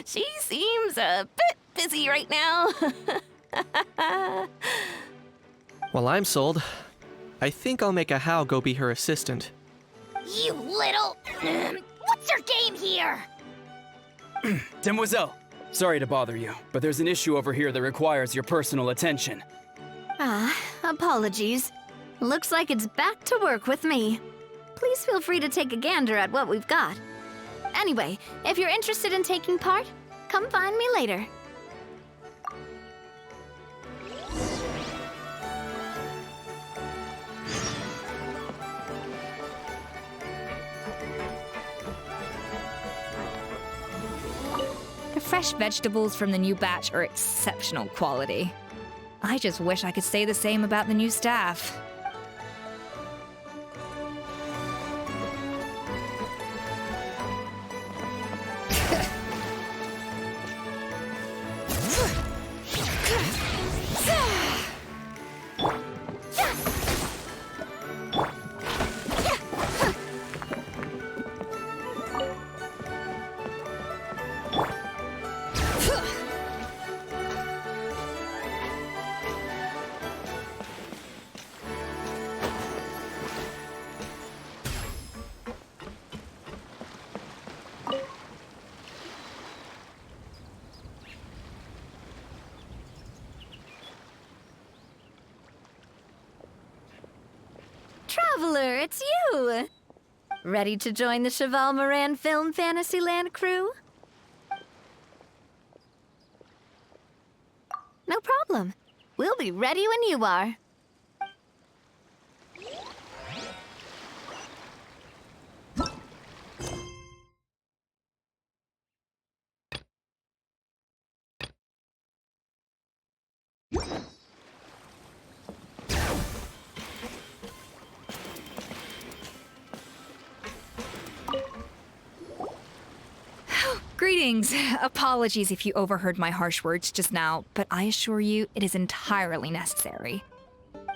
She seems a bit busy right now. Well, I'm sold. I think I'll make a Hao go be her assistant. You little... What's your game here? Demoiselle, sorry to bother you, but there's an issue over here that requires your personal attention. Apologies. Looks like it's back to work with me. Please feel free to take a gander at what we've got. Anyway, if you're interested in taking part, come find me later. The fresh vegetables from the new batch are exceptional quality. I just wish I could say the same about the new staff. Traveler, it's you! Ready to join the Cheval Moran Film Fantasyland crew? No problem. We'll be ready when you are. Greetings. Apologies if you overheard my harsh words just now, but I assure you it is entirely necessary.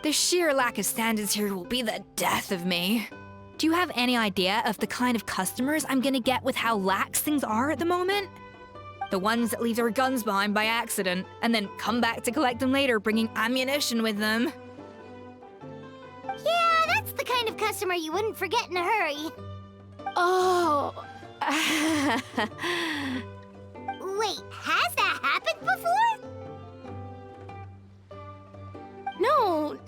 The sheer lack of standards here will be the death of me. Do you have any idea of the kind of customers I'm gonna get with how lax things are at the moment? The ones that leave their guns behind by accident and then come back to collect them later bringing ammunition with them. Yeah, that's the kind of customer you wouldn't forget in a hurry. Oh. Wait, has that happened before?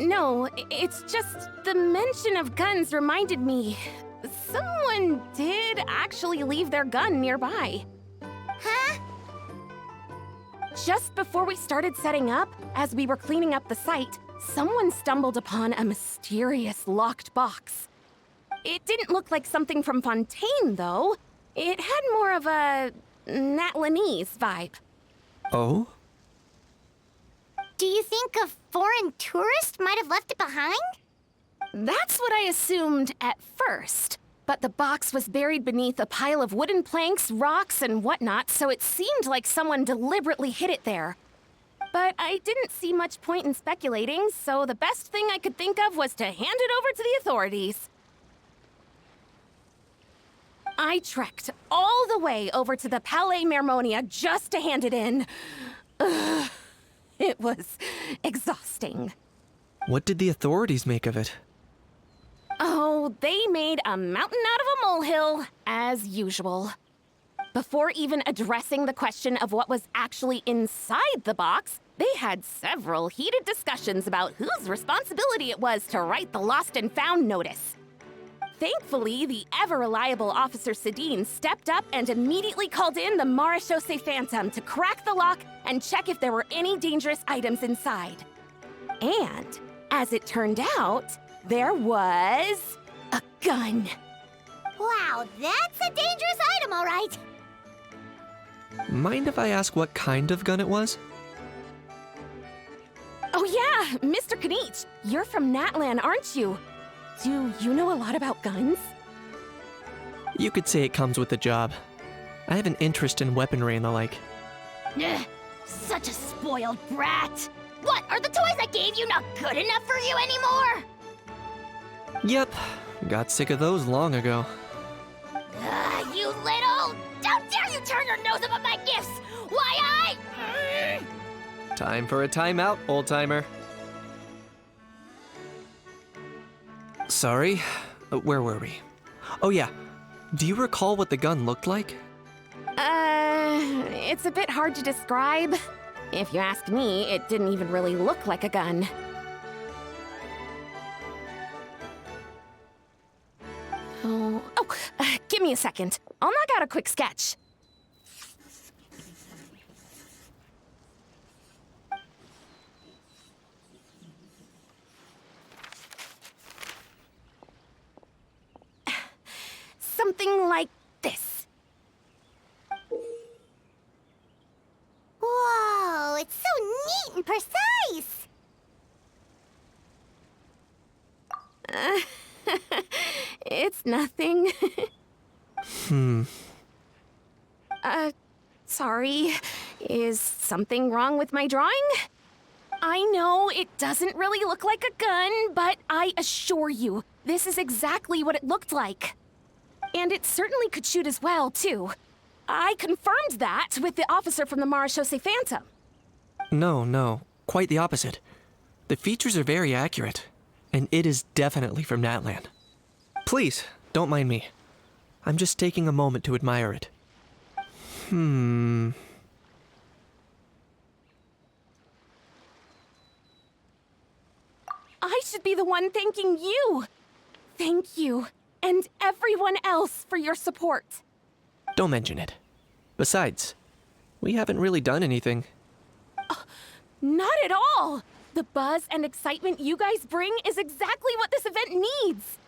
No, it's just the mention of guns reminded me. Someone did actually leave their gun nearby. Huh? Just before we started setting up, as we were cleaning up the site, someone stumbled upon a mysterious locked box. It didn't look like something from Fontaine, though. It had more of a Natlanese vibe. Oh? Do you think a foreign tourist might have left it behind? That's what I assumed at first. But the box was buried beneath a pile of wooden planks, rocks, and whatnot, so it seemed like someone deliberately hid it there. But I didn't see much point in speculating, so the best thing I could think of was to hand it over to the authorities. I trekked all the way over to the Palais Mermonia just to hand it in. Ugh, it was exhausting. What did the authorities make of it? Oh, they made a mountain out of a molehill, as usual. Before even addressing the question of what was actually inside the box, they had several heated discussions about whose responsibility it was to write the lost and found notice. Thankfully, the ever-reliable Officer Sedine stepped up and immediately called in the Marechaussee Phantom to crack the lock and check if there were any dangerous items inside. And, as it turned out, there was a gun. Wow, that's a dangerous item, all right. Mind if I ask what kind of gun it was? Oh yeah, Mr. Kanich, you're from Natlan, aren't you? Do you know a lot about guns? You could say it comes with the job. I have an interest in weaponry and the like. Ugh, such a spoiled brat. What, are the toys I gave you not good enough for you anymore? Yep, got sick of those long ago. You little... How dare you turn your nose up at my gifts? Why Time for a timeout, old-timer. Sorry, where were we? Oh yeah, do you recall what the gun looked like? It's a bit hard to describe. If you ask me, it didn't even really look like a gun. Give me a second. I'll knock out a quick sketch. Something like this. Whoa, it's so neat and precise! It's nothing. Sorry. Is something wrong with my drawing? I know it doesn't really look like a gun, but I assure you, this is exactly what it looked like. And it certainly could shoot as well, too. I confirmed that with the officer from the Marechaussee Phantom. No, quite the opposite. The features are very accurate, and it is definitely from Natlan. Please, don't mind me. I'm just taking a moment to admire it. I should be the one thanking you. Thank you, and everyone else for your support. Don't mention it. Besides, we haven't really done anything. Not at all. The buzz and excitement you guys bring is exactly what this event needs.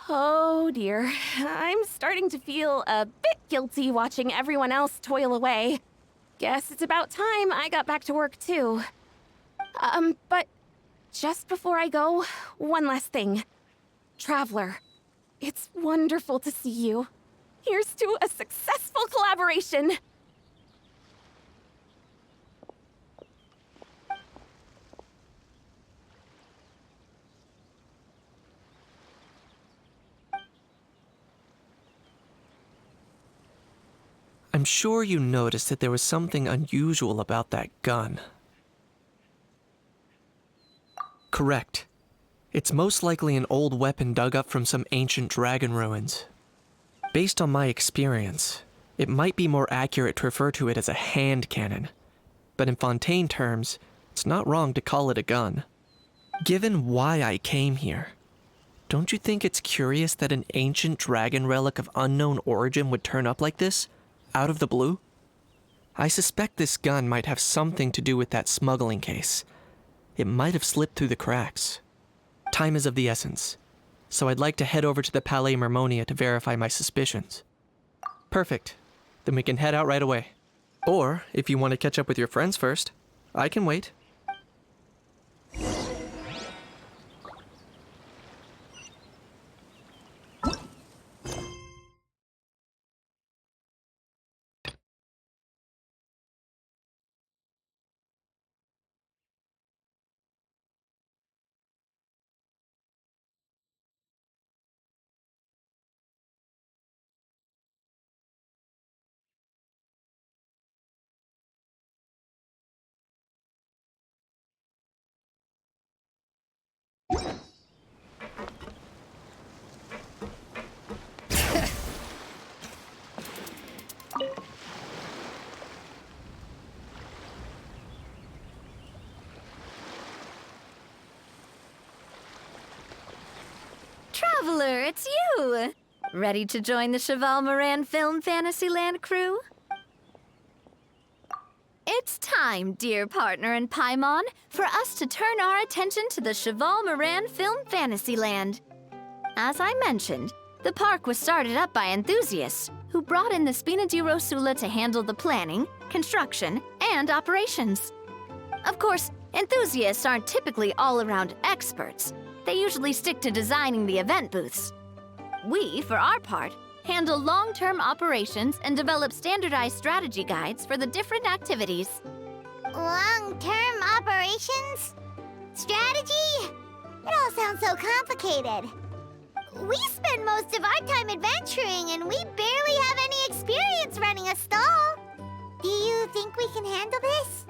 Oh dear, I'm starting to feel a bit guilty watching everyone else toil away. Guess it's about time I got back to work too. But just before I go, one last thing. Traveler, it's wonderful to see you. Here's to a successful collaboration. I'm sure you noticed that there was something unusual about that gun. Correct. It's most likely an old weapon dug up from some ancient dragon ruins. Based on my experience, it might be more accurate to refer to it as a hand cannon. But in Fontaine terms, it's not wrong to call it a gun. Given why I came here, don't you think it's curious that an ancient dragon relic of unknown origin would turn up like this? Out of the blue? I suspect this gun might have something to do with that smuggling case. It might have slipped through the cracks. Time is of the essence, so I'd like to head over to the Palais Mermonia to verify my suspicions. Perfect. Then we can head out right away. Or, if you want to catch up with your friends first, I can wait. Traveler, it's you! Ready to join the Cheval Moran Film Fantasyland crew? It's time, dear partner in Paimon, for us to turn our attention to the Cheval Moran Film Fantasyland. As I mentioned, the park was started up by enthusiasts who brought in the Spina di Rosula to handle the planning, construction, and operations. Of course, enthusiasts aren't typically all-around experts. They usually stick to designing the event booths. We, for our part, handle long-term operations and develop standardized strategy guides for the different activities. Long-term operations? Strategy? It all sounds so complicated. We spend most of our time adventuring, and we barely have any experience running a stall. Do you think we can handle this?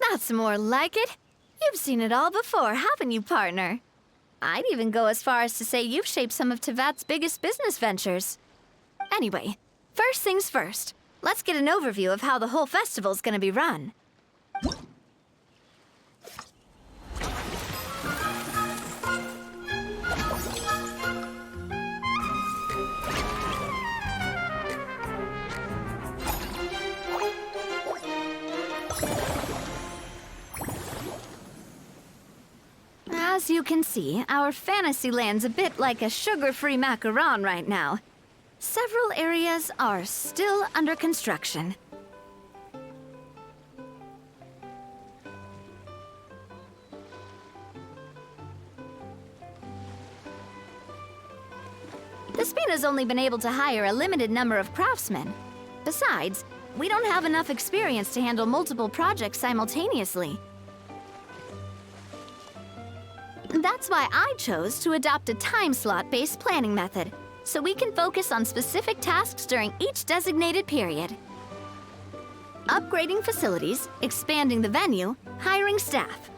That's more like it. You've seen it all before, haven't you, partner? I'd even go as far as to say you've shaped some of Tevat's biggest business ventures. Anyway, first things first. Let's get an overview of how the whole festival's gonna be run. As you can see, our fantasy land's a bit like a sugar-free macaron right now. Several areas are still under construction. The Spina's only been able to hire a limited number of craftsmen. Besides, we don't have enough experience to handle multiple projects simultaneously. That's why I chose to adopt a time slot-based planning method, so we can focus on specific tasks during each designated period. Upgrading facilities, expanding the venue, hiring staff.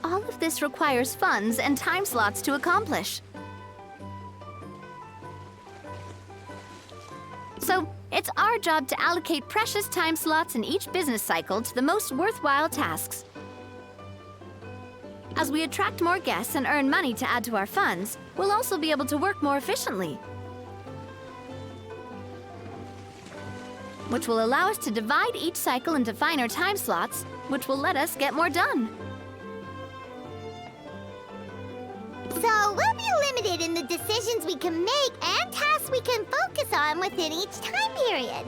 All of this requires funds and time slots to accomplish. So, It's our job to allocate precious time slots in each business cycle to the most worthwhile tasks. As we attract more guests and earn money to add to our funds, we'll also be able to work more efficiently, which will allow us to divide each cycle into finer time slots, which will let us get more done. So we'll be limited in the decisions we can make and tasks we can focus on within each time period.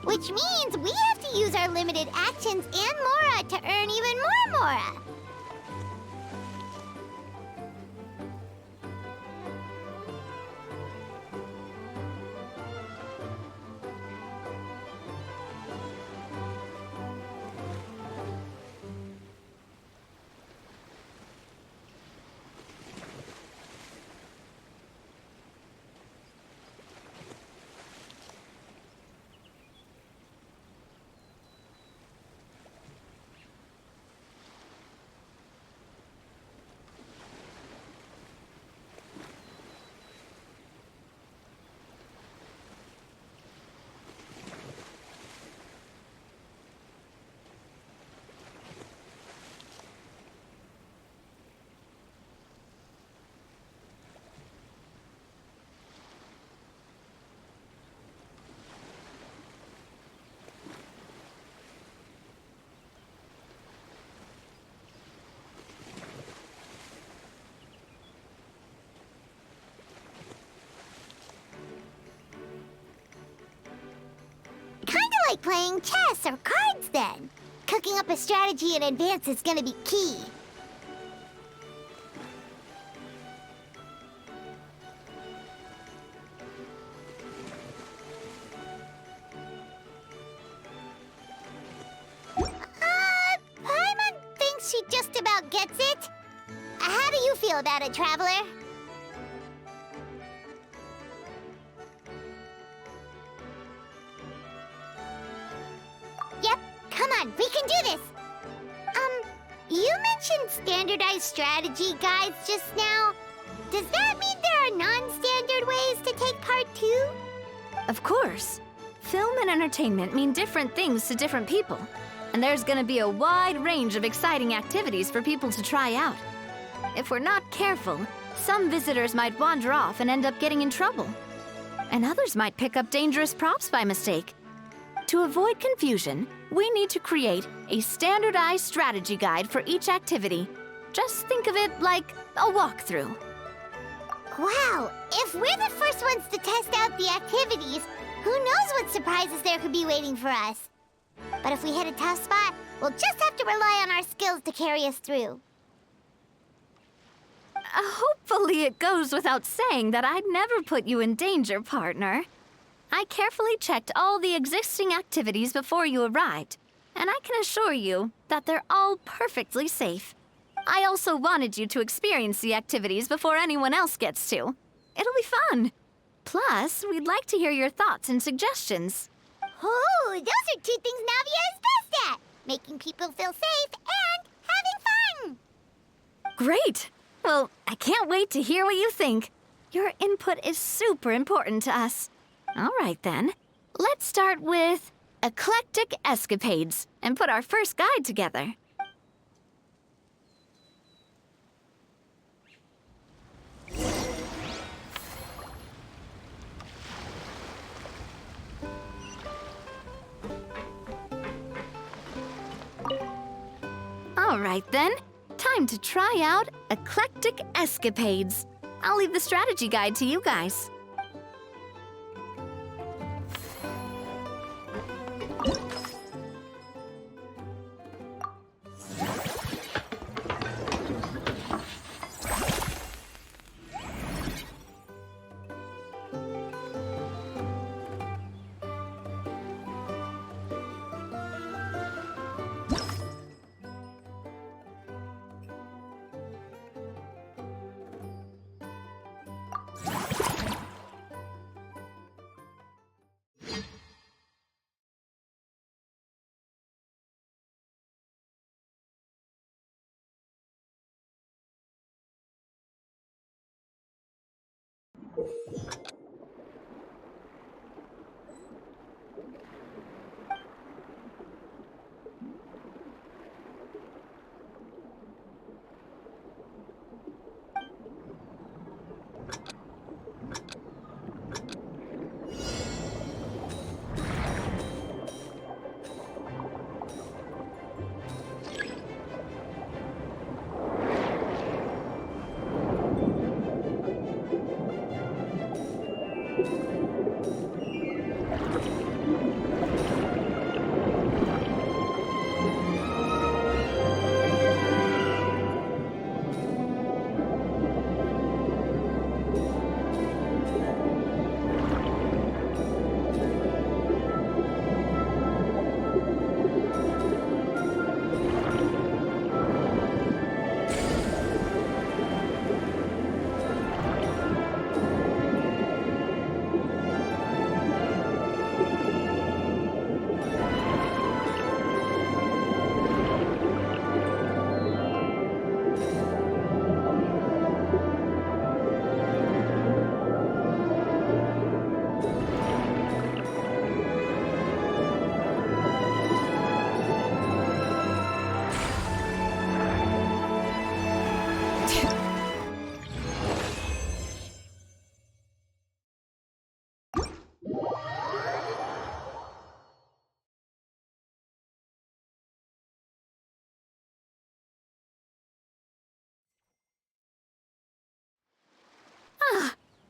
Which means we have to use our limited actions and Mora to earn even more Mora. Like playing chess or cards then. Cooking up a strategy in advance is gonna be key. Paimon thinks she just about gets it. How do you feel about it, Traveler? We can do this! You mentioned standardized strategy guides just now. Does that mean there are non-standard ways to take part too? Of course. Film and entertainment mean different things to different people. And there's gonna be a wide range of exciting activities for people to try out. If we're not careful, some visitors might wander off and end up getting in trouble. And others might pick up dangerous props by mistake. To avoid confusion, we need to create a standardized strategy guide for each activity. Just think of it like a walkthrough. Wow, if we're the first ones to test out the activities, who knows what surprises there could be waiting for us? But if we hit a tough spot, we'll just have to rely on our skills to carry us through. Hopefully it goes without saying that I'd never put you in danger, partner. I carefully checked all the existing activities before you arrived, and I can assure you that they're all perfectly safe. I also wanted you to experience the activities before anyone else gets to. It'll be fun. Plus, we'd like to hear your thoughts and suggestions. Oh, those are two things Navia is best at! Making people feel safe and having fun! Great! Well, I can't wait to hear what you think. Your input is super important to us. All right, then. Let's start with eclectic escapades and put our first guide together. All right, then. Time to try out eclectic escapades. I'll leave the strategy guide to you guys.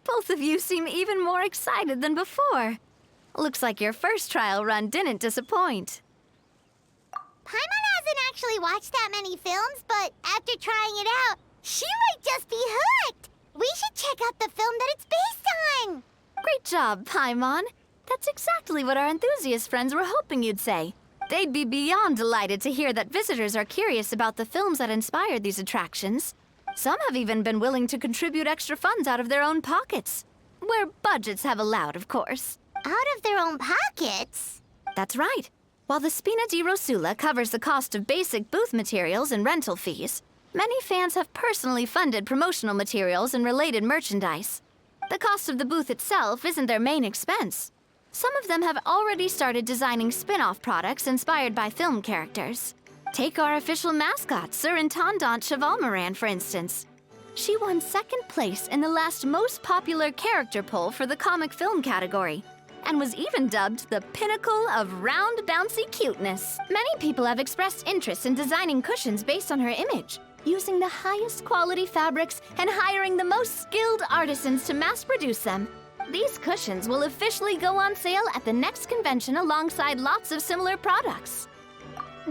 Both of you seem even more excited than before. Looks like your first trial run didn't disappoint. Paimon hasn't actually watched that many films, but after trying it out, she might just be hooked. We should check out the film that it's based on. Great job, Paimon. That's exactly what our enthusiast friends were hoping you'd say. They'd be beyond delighted to hear that visitors are curious about the films that inspired these attractions. Some have even been willing to contribute extra funds out of their own pockets. Where budgets have allowed, of course. Out of their own pockets? That's right. While the Spina di Rosula covers the cost of basic booth materials and rental fees, many fans have personally funded promotional materials and related merchandise. The cost of the booth itself isn't their main expense. Some of them have already started designing spin-off products inspired by film characters. Take our official mascot, Surintendant Chevalmoran, for instance. She won second place in the last most popular character poll for the comic film category, and was even dubbed the pinnacle of round, bouncy cuteness. Many people have expressed interest in designing cushions based on her image, using the highest quality fabrics and hiring the most skilled artisans to mass produce them. These cushions will officially go on sale at the next convention alongside lots of similar products.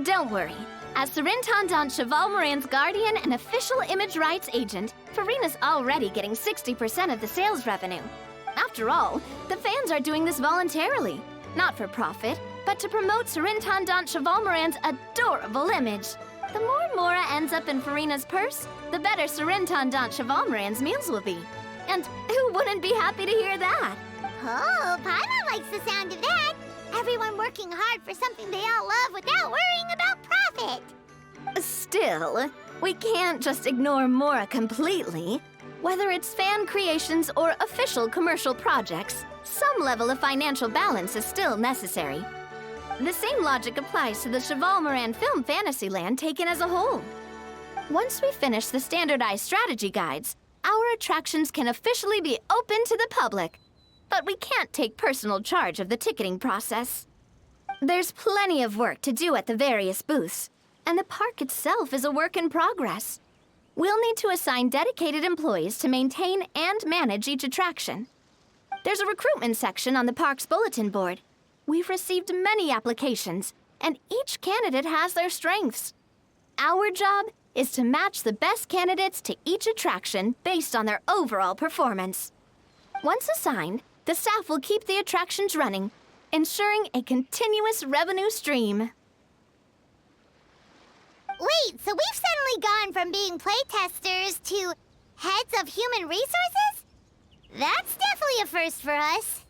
Don't worry. As Surintendant Chevalmoran's guardian and official image rights agent, Farina's already getting 60% of the sales revenue. After all, the fans are doing this voluntarily, not for profit, but to promote Surintendant Chevalmoran's adorable image. The more Mora ends up in Farina's purse, the better Surintendant Chevalmoran's meals will be. And who wouldn't be happy to hear that? Oh, Paimon likes the sound of that. Everyone working hard for something they all love without worrying about profit. Still, we can't just ignore Mora completely. Whether it's fan creations or official commercial projects, some level of financial balance is still necessary. The same logic applies to the Chevalmoran Film Fantasyland taken as a whole. Once we finish the standardized strategy guides, our attractions can officially be open to the public. But we can't take personal charge of the ticketing process. There's plenty of work to do at the various booths, and the park itself is a work in progress. We'll need to assign dedicated employees to maintain and manage each attraction. There's a recruitment section on the park's bulletin board. We've received many applications, and each candidate has their strengths. Our job is to match the best candidates to each attraction based on their overall performance. Once assigned, the staff will keep the attractions running, ensuring a continuous revenue stream. Wait, so we've suddenly gone from being playtesters to heads of human resources? That's definitely a first for us.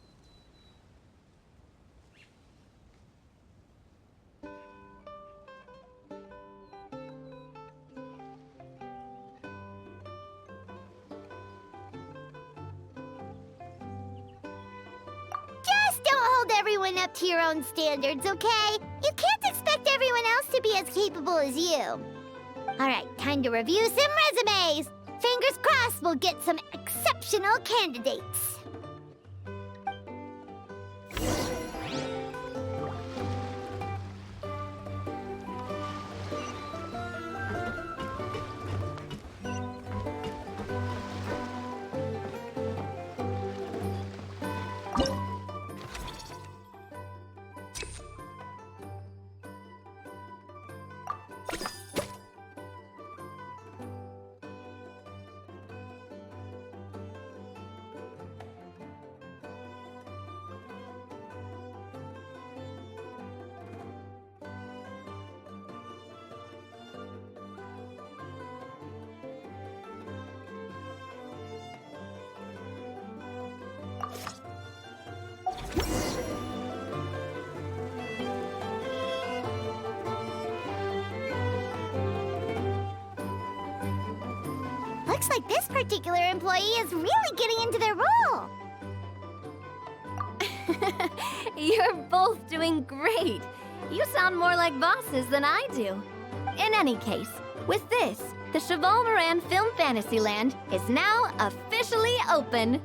Just don't hold everyone up to your own standards, okay? You can't expect everyone else to be as capable as you. All right, time to review some resumes. Fingers crossed we'll get some exceptional candidates. Looks like this particular employee is really getting into their role. You're both doing great. You sound more like bosses than I do. In any case, with this, the Cheval Moran Film Fantasyland is now officially open.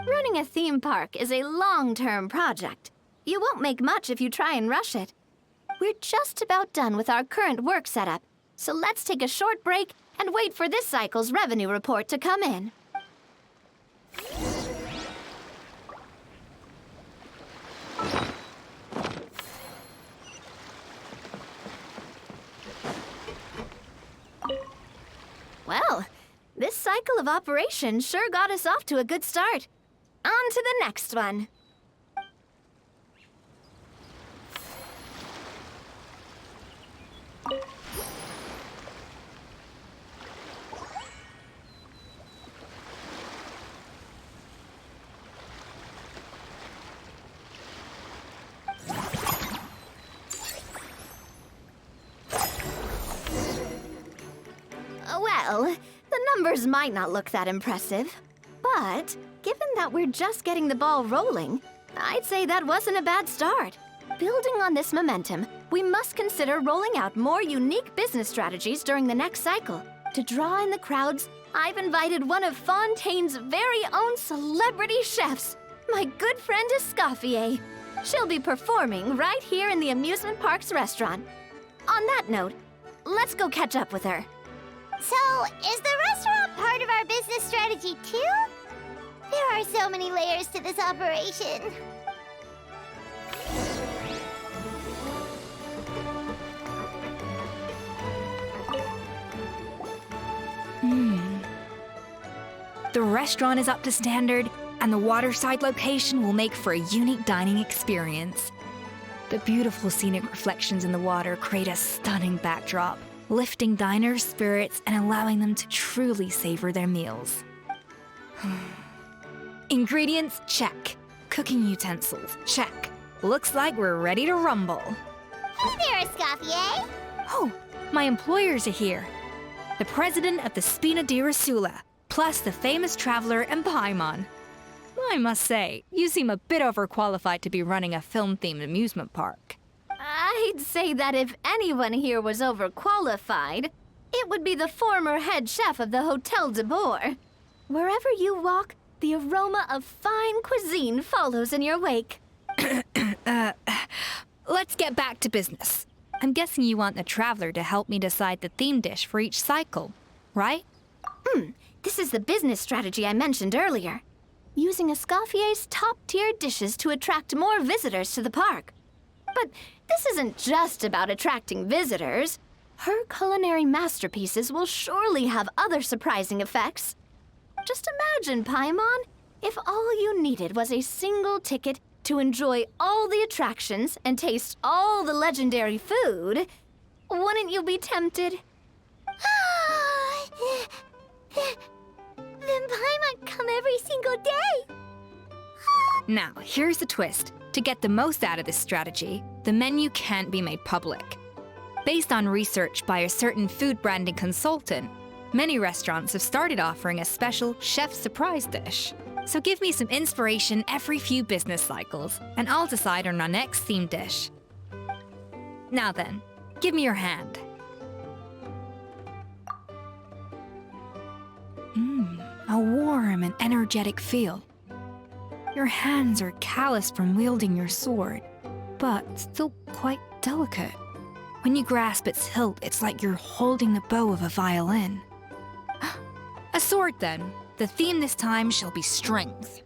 Running a theme park is a long-term project. You won't make much if you try and rush it. We're just about done with our current work setup, so let's take a short break and wait for this cycle's revenue report to come in. Well, this cycle of operation sure got us off to a good start. On to the next one. Well, the numbers might not look that impressive, but given that we're just getting the ball rolling, I'd say that wasn't a bad start. Building on this momentum, we must consider rolling out more unique business strategies during the next cycle. To draw in the crowds, I've invited one of Fontaine's very own celebrity chefs, my good friend Escoffier. She'll be performing right here in the Amusement Park's restaurant. On that note, let's go catch up with her. So, is the restaurant part of our business strategy too? There are so many layers to this operation. The restaurant is up to standard, and the waterside location will make for a unique dining experience. The beautiful scenic reflections in the water create a stunning backdrop, lifting diners' spirits and allowing them to truly savor their meals. Ingredients, check. Cooking utensils, check. Looks like we're ready to rumble. Hey there, Escoffier. Oh, my employers are here. The president of the Spina di Rasula, plus the famous traveler and Paimon. I must say, you seem a bit overqualified to be running a film-themed amusement park. I'd say that if anyone here was overqualified, it would be the former head chef of the Hotel de Boer. Wherever you walk, the aroma of fine cuisine follows in your wake. Let's get back to business. I'm guessing you want the traveler to help me decide the theme dish for each cycle, right? This is the business strategy I mentioned earlier. Using Escoffier's top-tier dishes to attract more visitors to the park. But this isn't just about attracting visitors. Her culinary masterpieces will surely have other surprising effects. Just imagine, Paimon, if all you needed was a single ticket to enjoy all the attractions and taste all the legendary food. Wouldn't you be tempted? Then Paimon come every single day. Now, here's the twist. To get the most out of this strategy, the menu can't be made public. Based on research by a certain food branding consultant, many restaurants have started offering a special chef surprise dish. So give me some inspiration every few business cycles, and I'll decide on our next theme dish. Now then, give me your hand. A warm and energetic feel. Your hands are calloused from wielding your sword, but still quite delicate. When you grasp its hilt, it's like you're holding the bow of a violin. A sword, then. The theme this time shall be strength.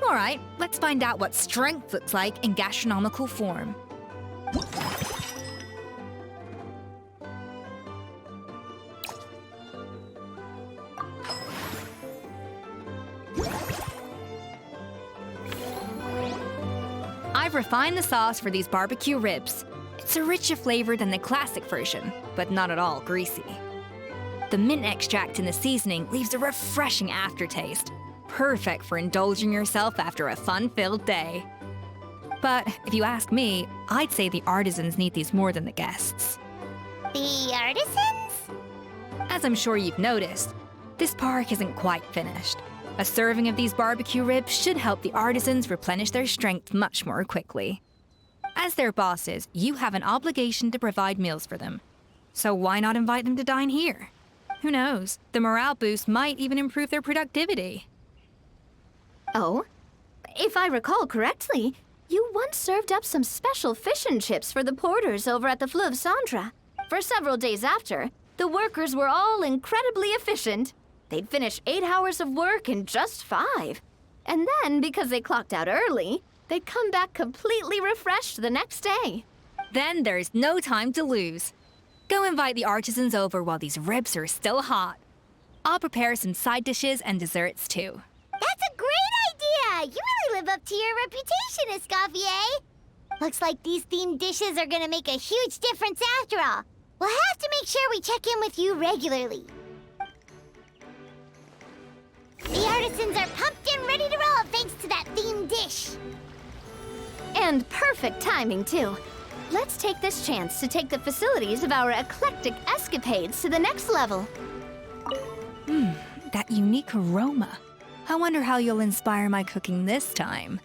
All right, let's find out what strength looks like in gastronomical form. I've refined the sauce for these barbecue ribs. It's a richer flavor than the classic version, but not at all greasy. The mint extract in the seasoning leaves a refreshing aftertaste, perfect for indulging yourself after a fun-filled day. But if you ask me, I'd say the artisans need these more than the guests. The artisans? As I'm sure you've noticed, this park isn't quite finished. A serving of these barbecue ribs should help the artisans replenish their strength much more quickly. As their bosses, you have an obligation to provide meals for them. So why not invite them to dine here? Who knows? The morale boost might even improve their productivity. Oh? If I recall correctly, you once served up some special fish and chips for the porters over at the Fleuve Cendra. For several days after, the workers were all incredibly efficient. They'd finish 8 hours of work in just 5. And then, because they clocked out early, they'd come back completely refreshed the next day. Then there's no time to lose. Go invite the artisans over while these ribs are still hot. I'll prepare some side dishes and desserts too. That's a great idea! You really live up to your reputation, Escoffier. Looks like these themed dishes are gonna make a huge difference after all. We'll have to make sure we check in with you regularly. The artisans are pumped and ready to roll thanks to that themed dish. And perfect timing, too. Let's take this chance to take the facilities of our eclectic escapades to the next level. That unique aroma. I wonder how you'll inspire my cooking this time.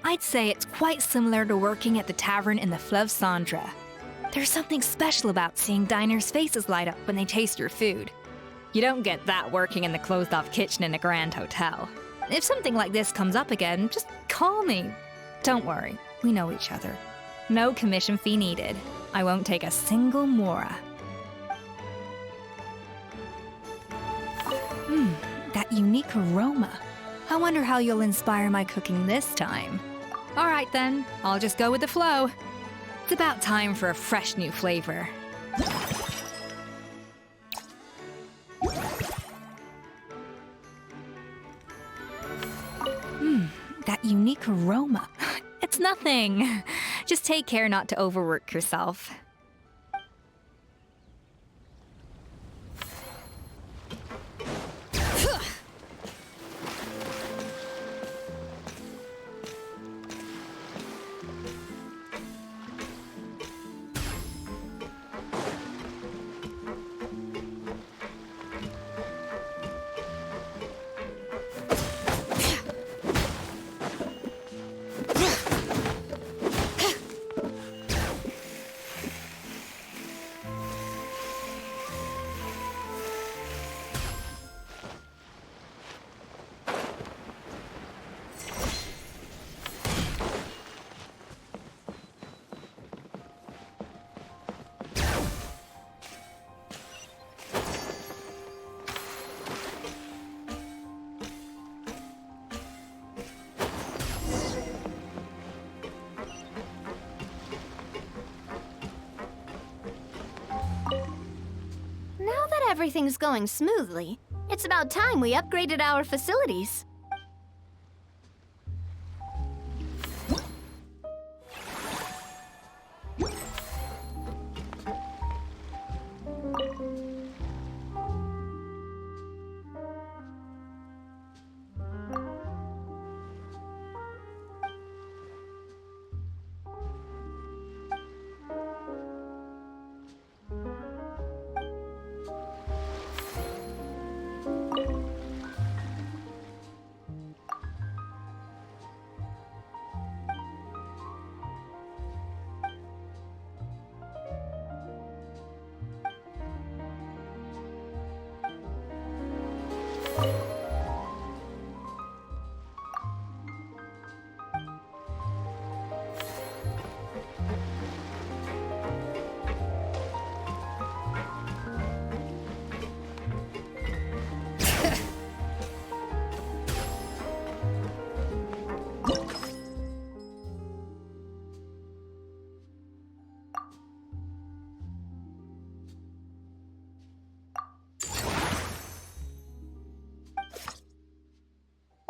I'd say it's quite similar to working at the tavern in the Fleuve Cendra. There's something special about seeing diners' faces light up when they taste your food. You don't get that working in the closed-off kitchen in a grand hotel. If something like this comes up again, just call me. Don't worry, we know each other. No commission fee needed. I won't take a single mora. That unique aroma. I wonder how you'll inspire my cooking this time. All right then, I'll just go with the flow. It's about time for a fresh new flavor. That unique aroma. It's nothing. Just take care not to overwork yourself. Now that everything's going smoothly, it's about time we upgraded our facilities.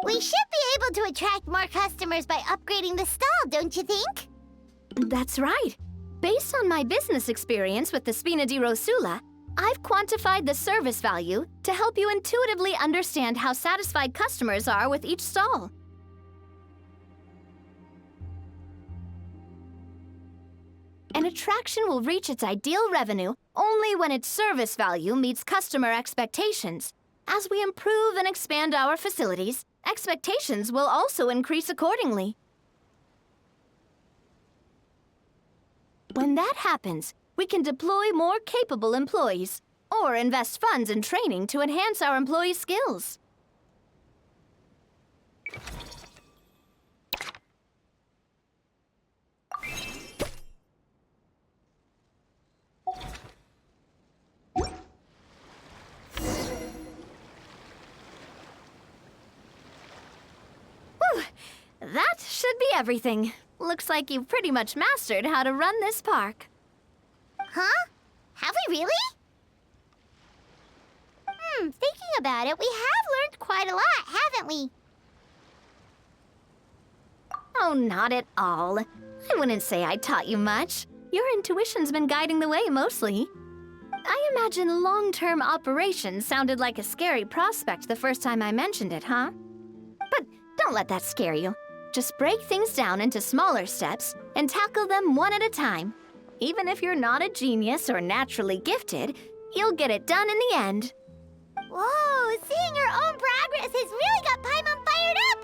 We should be able to attract more customers by upgrading the stall, don't you think? That's right. Based on my business experience with the Spina di Rosula, I've quantified the service value to help you intuitively understand how satisfied customers are with each stall. An attraction will reach its ideal revenue only when its service value meets customer expectations. As we improve and expand our facilities, expectations will also increase accordingly. When that happens, we can deploy more capable employees or invest funds in training to enhance our employees' skills. Whew, that should be everything. Looks like you've pretty much mastered how to run this park. Huh? Have we really? Thinking about it, we have learned quite a lot, haven't we? Oh, not at all. I wouldn't say I taught you much. Your intuition's been guiding the way mostly. I imagine long-term operations sounded like a scary prospect the first time I mentioned it, huh? But don't let that scare you. Just break things down into smaller steps and tackle them one at a time. Even if you're not a genius or naturally gifted, you'll get it done in the end. Whoa, seeing your own progress has really got Paimon fired up!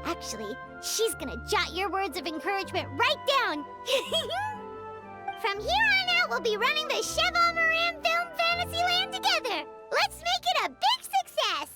Actually, she's gonna jot your words of encouragement right down. From here on out, we'll be running the Cheval Moran Film Fantasyland together. Let's make it a big success!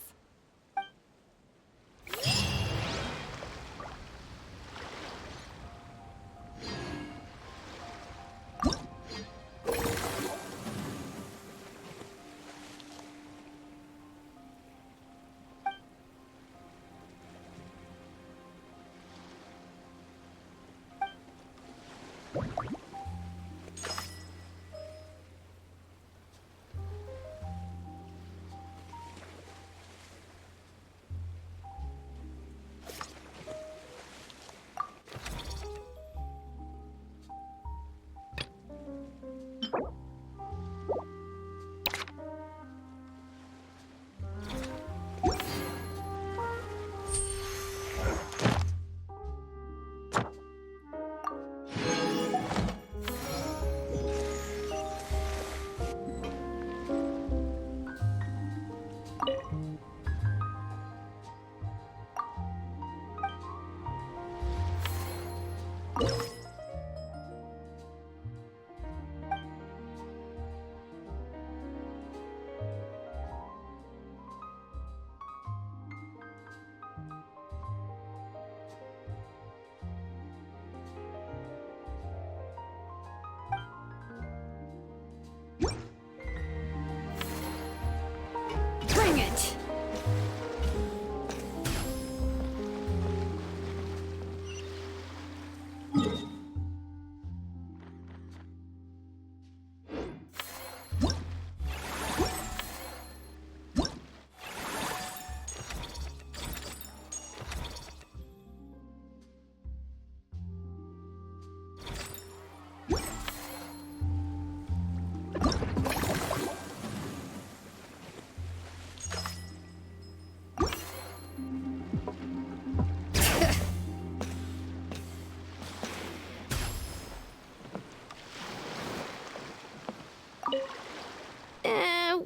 Bring it!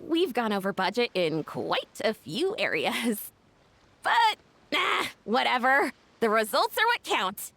We've gone over budget in quite a few areas. But, whatever. The results are what count.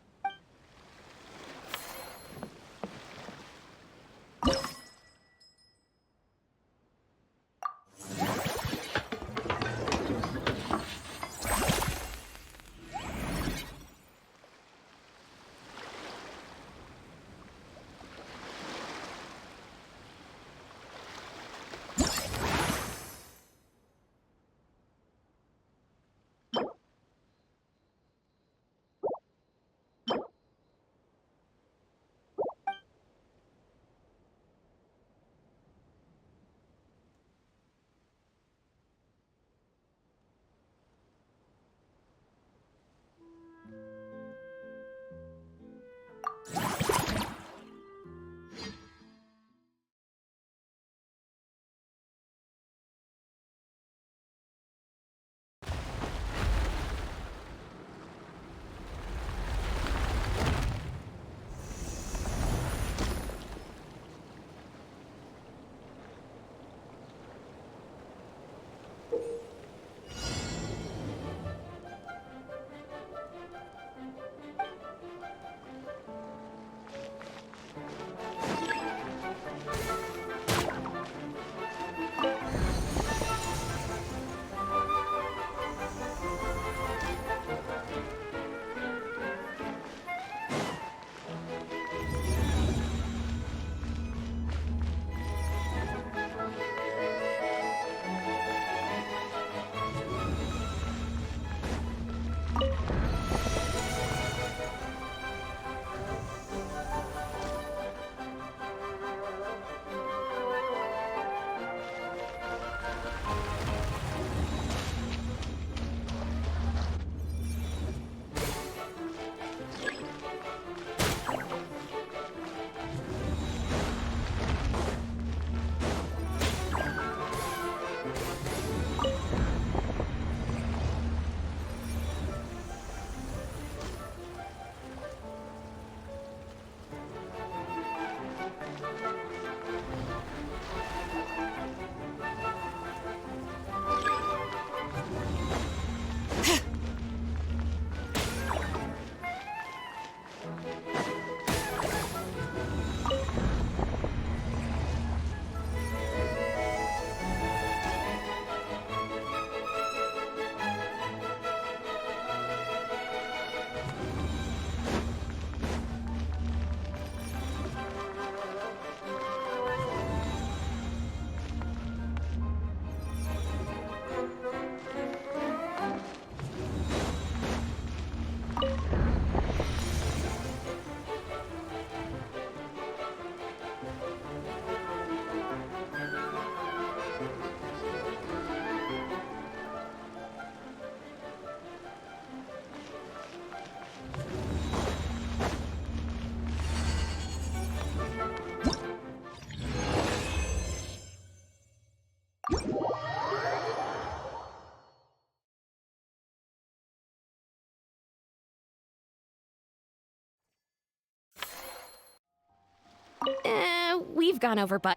we've gone over, but.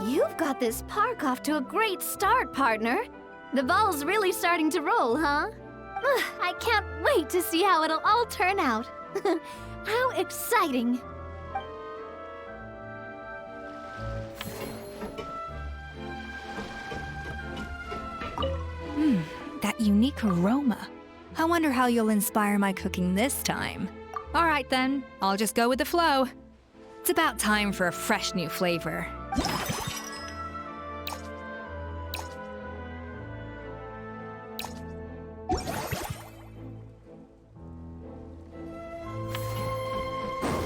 You've got this park off to a great start, partner. The ball's really starting to roll, huh? I can't wait to see how it'll all turn out. How exciting! That unique aroma. I wonder how you'll inspire my cooking this time. All right then, I'll just go with the flow. It's about time for a fresh new flavor.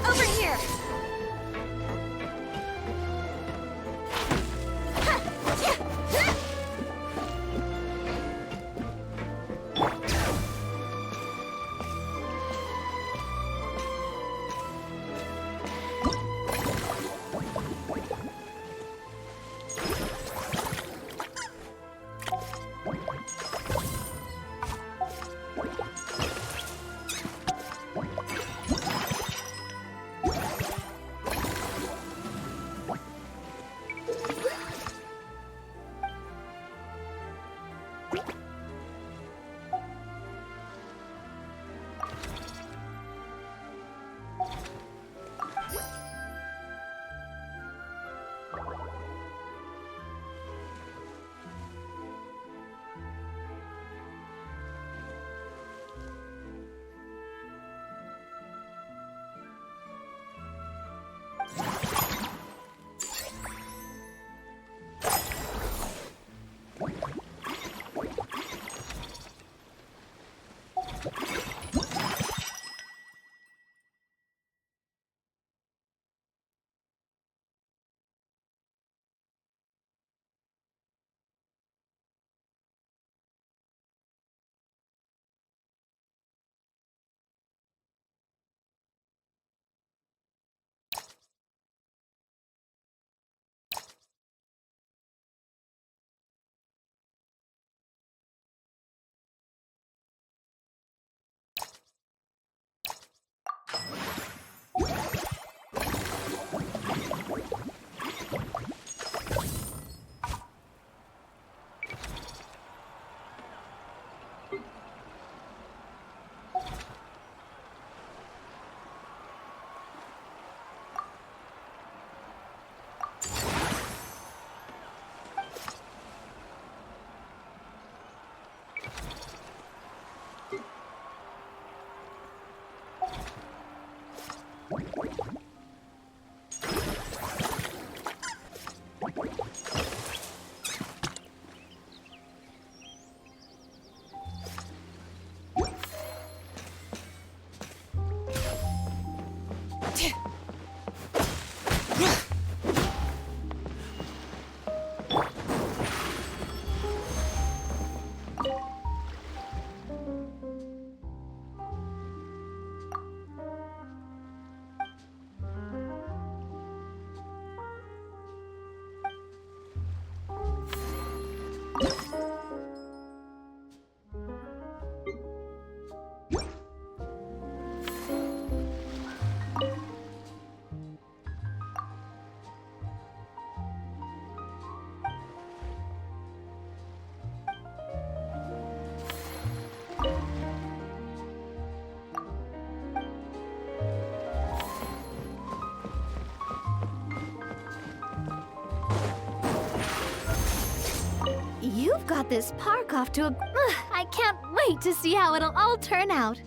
Over here! You've got this park off to a... I can't wait to see how it'll all turn out.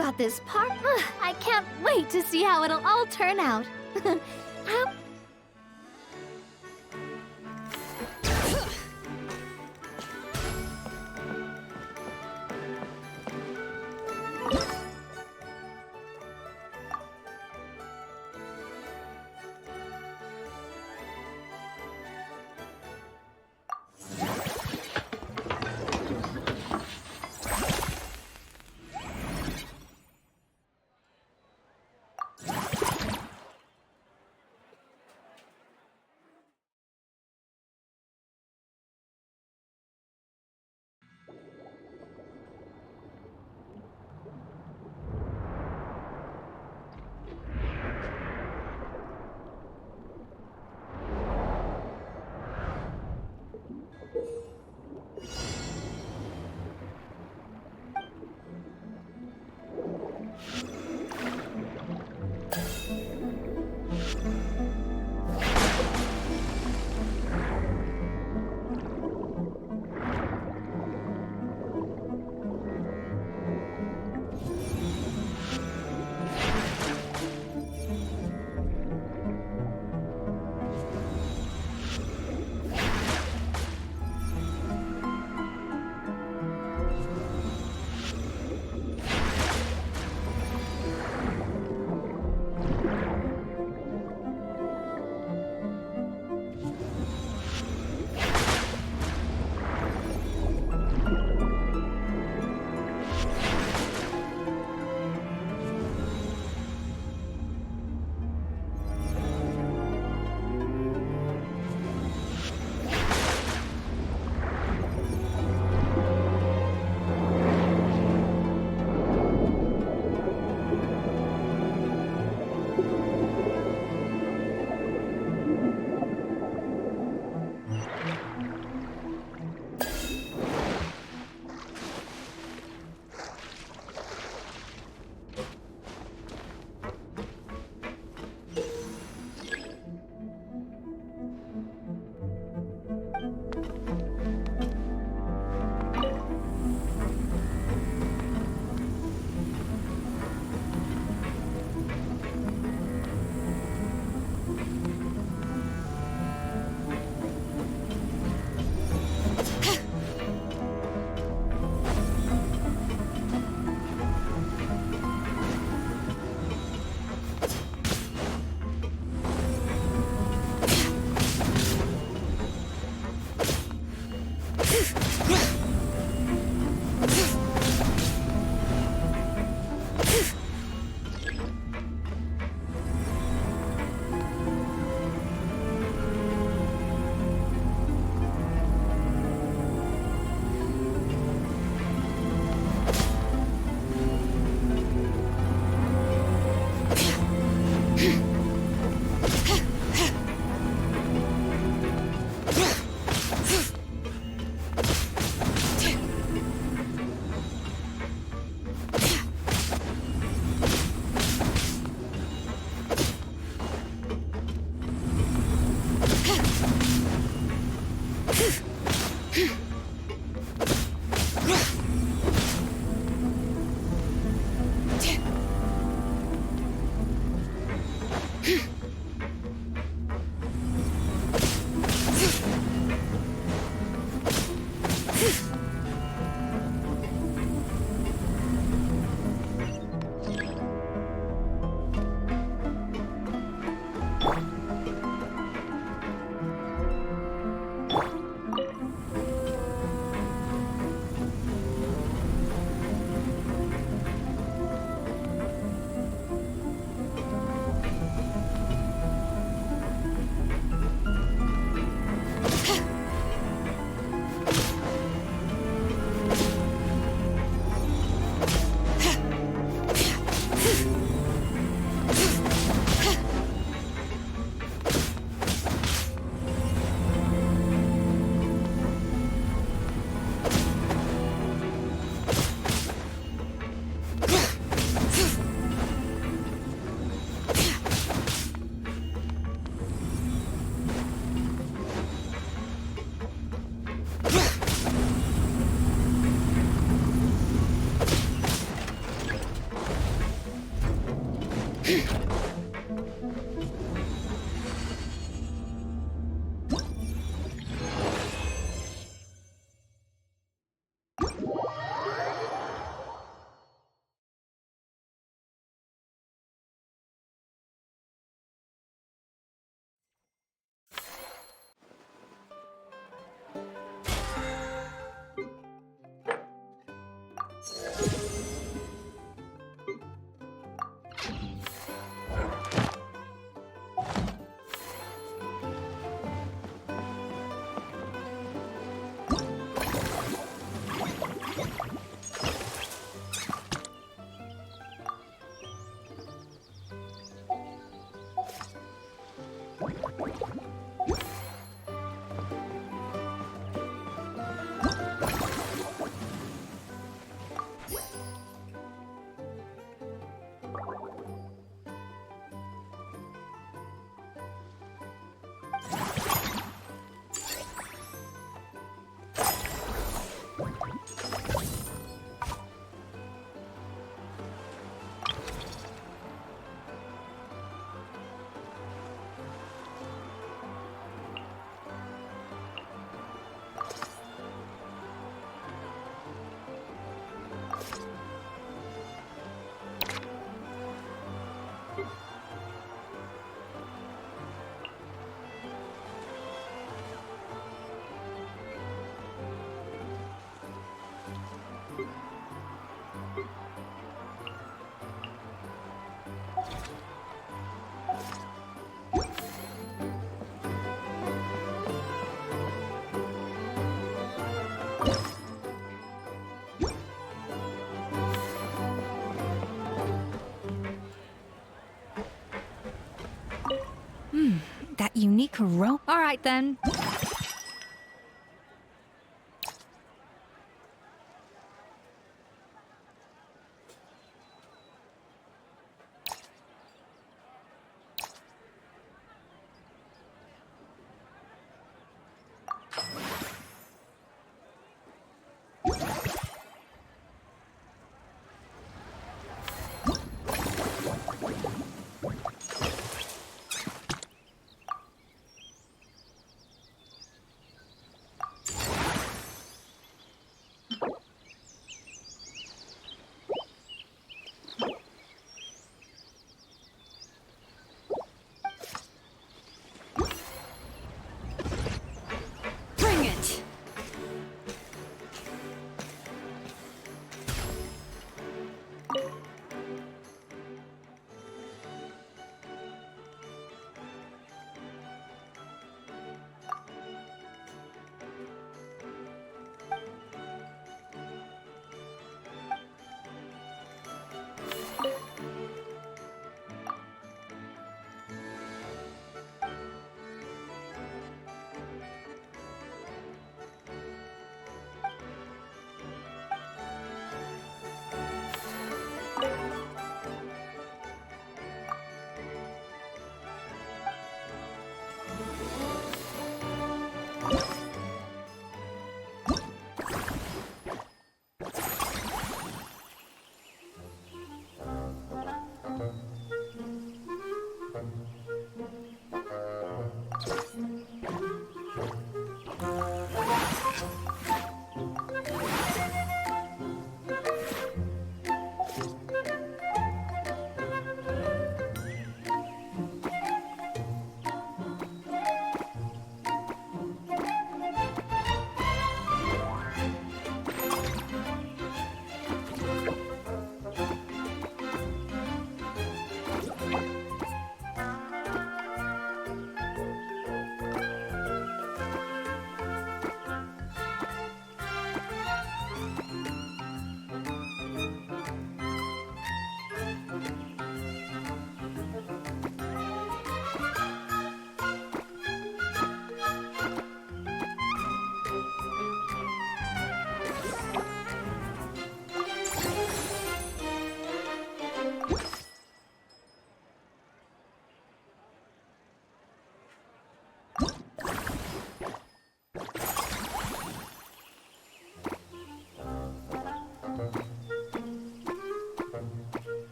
got this park. Ugh, I can't wait to see how it'll all turn out. That unique rope. All right then.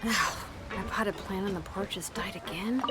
My potted plant on the porch has died again?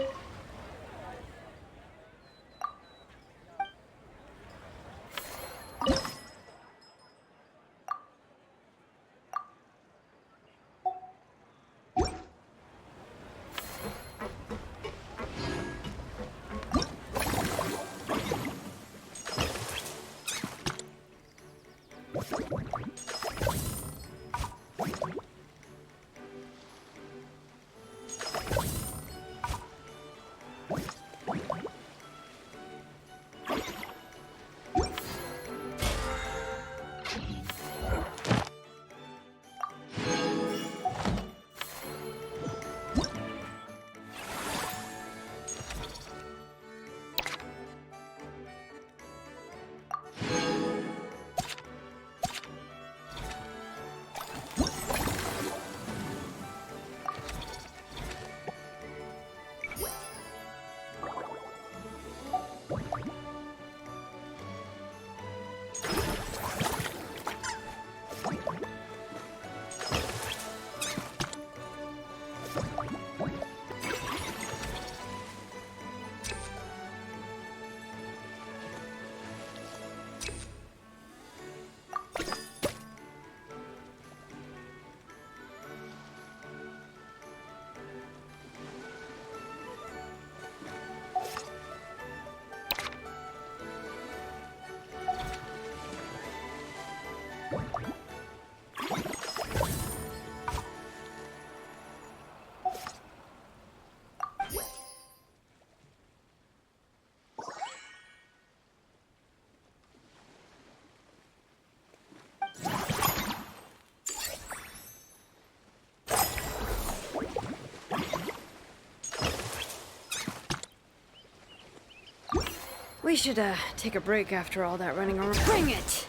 We should, take a break after all that running around. Bring it!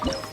Whoa!